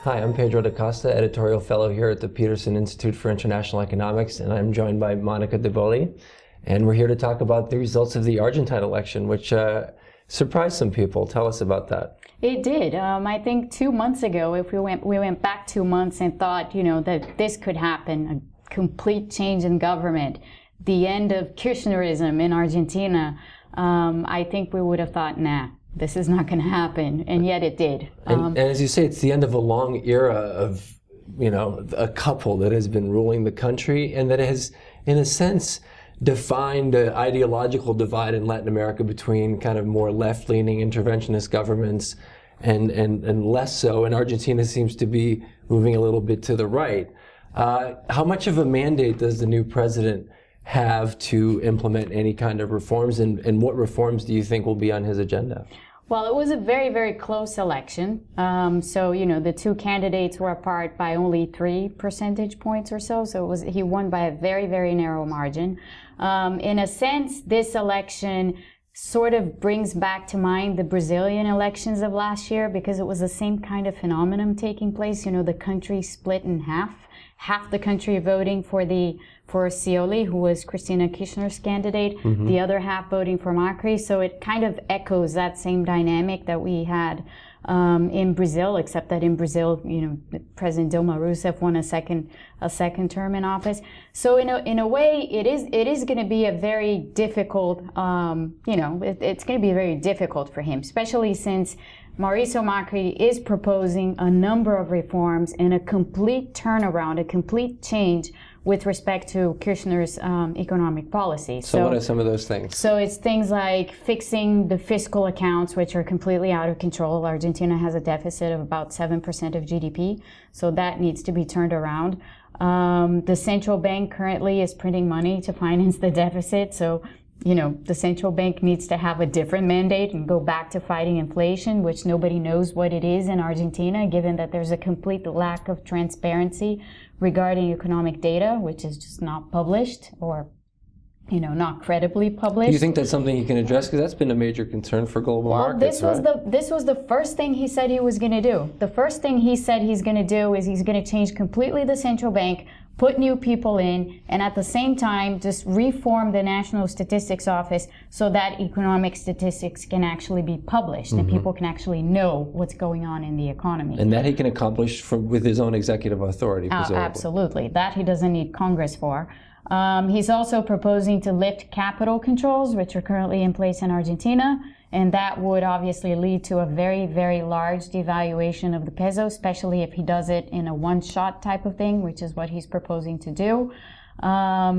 Hi, I'm Pedro da Costa, editorial fellow here at the Peterson Institute for International Economics, and I'm joined by Monica de Bolle. And we're here to talk about the results of the Argentine election, which surprised some people. Tell us about that. It did. I think 2 months ago, if we went back 2 months and thought, that this could happen, a complete change in government, the end of Kirchnerism in Argentina, I think we would have thought, nah, this is not going to happen, and yet it did. And as you say, it's the end of a long era of, a couple that has been ruling the country and that has, in a sense, defined an ideological divide in Latin America between kind of more left-leaning interventionist governments and less so. And Argentina seems to be moving a little bit to the right. How much of a mandate does the new president have to implement any kind of reforms, and what reforms do you think will be on his agenda? Well, it was a very, very close election. So, the two candidates were apart by only 3 percentage points or so. So he won by a very, very narrow margin. In a sense, this election sort of brings back to mind the Brazilian elections of last year, because it was the same kind of phenomenon taking place. The country split in half the country voting for Scioli, who was Cristina Kirchner's candidate, the other half voting for Macri. So it kind of echoes that same dynamic that we had in Brazil, except that in Brazil, President Dilma Rousseff won a second term in office. So in a way, it is going to be a very difficult, it's going to be very difficult for him, especially since Mauricio Macri is proposing a number of reforms and a complete turnaround, a complete change with respect to Kirchner's economic policy. So what are some of those things? So it's things like fixing the fiscal accounts, which are completely out of control. Argentina has a deficit of about 7% of GDP, so that needs to be turned around. The central bank currently is printing money to finance the deficit, so the central bank needs to have a different mandate and go back to fighting inflation, which nobody knows what it is in Argentina, given that there's a complete lack of transparency regarding economic data, which is just not published or, not credibly published. Do you think that's something you can address? Because that's been a major concern for global markets, this was the first thing he said he was going to do. The first thing he said he's going to do is he's going to change completely the central bank, put new people in, and at the same time just reform the National Statistics Office so that economic statistics can actually be published and people can actually know what's going on in the economy. And that he can accomplish with his own executive authority, presumably. Absolutely. That he doesn't need Congress for. He's also proposing to lift capital controls, which are currently in place in Argentina, and that would obviously lead to a very, very large devaluation of the peso, especially if he does it in a one-shot type of thing, which is what he's proposing to do. How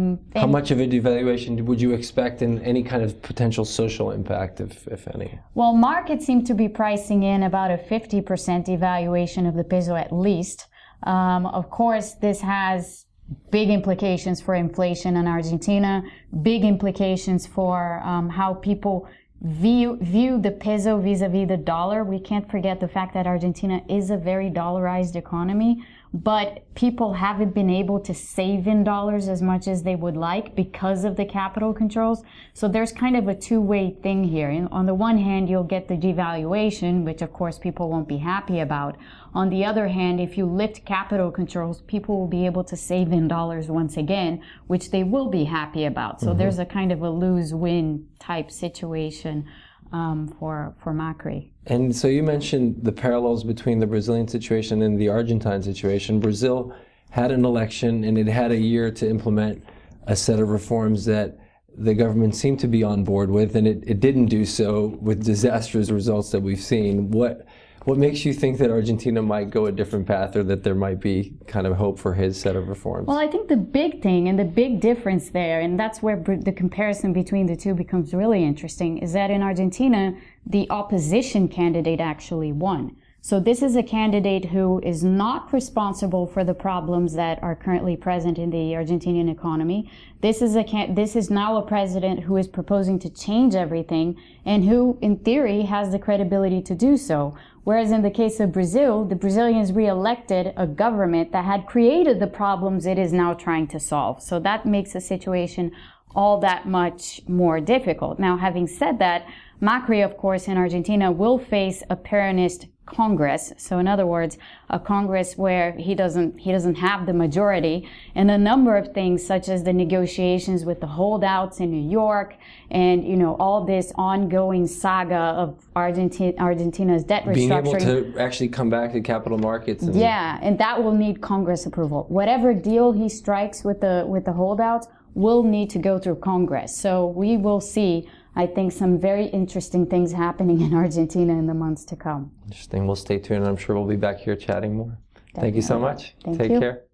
much of a devaluation would you expect, and any kind of potential social impact, if any? Well, markets seem to be pricing in about a 50% devaluation of the peso at least. Of course, this has big implications for inflation in Argentina, big implications for how people view the peso vis-a-vis the dollar. We can't forget the fact that Argentina is a very dollarized economy, but people haven't been able to save in dollars as much as they would like because of the capital controls. So there's kind of a two-way thing here. And on the one hand, you'll get the devaluation, which of course people won't be happy about. On the other hand, if you lift capital controls, people will be able to save in dollars once again, which they will be happy about. So there's a kind of a lose-win type situation for Macri. And so you mentioned the parallels between the Brazilian situation and the Argentine situation. Brazil had an election and it had a year to implement a set of reforms that the government seemed to be on board with, and it didn't do so, with disastrous results that we've seen. What makes you think that Argentina might go a different path, or that there might be kind of hope for his set of reforms? Well, I think the big thing and the big difference there, and that's where the comparison between the two becomes really interesting, is that in Argentina, the opposition candidate actually won. So this is a candidate who is not responsible for the problems that are currently present in the Argentinian economy. This is now a president who is proposing to change everything and who, in theory, has the credibility to do so. Whereas in the case of Brazil, the Brazilians re-elected a government that had created the problems it is now trying to solve. So that makes the situation all that much more difficult. Now, having said that, Macri, of course, in Argentina will face a Peronist Congress. So in other words, a Congress where he doesn't have the majority, and a number of things such as the negotiations with the holdouts in New York, and all this ongoing saga of Argentina's debt restructuring. Being able to actually come back to capital markets. And that will need Congress approval. Whatever deal he strikes with the holdouts will need to go through Congress. So we will see, I think, some very interesting things happening in Argentina in the months to come. Interesting. We'll stay tuned. I'm sure we'll be back here chatting more. Thank you so much. Thank Take you. care.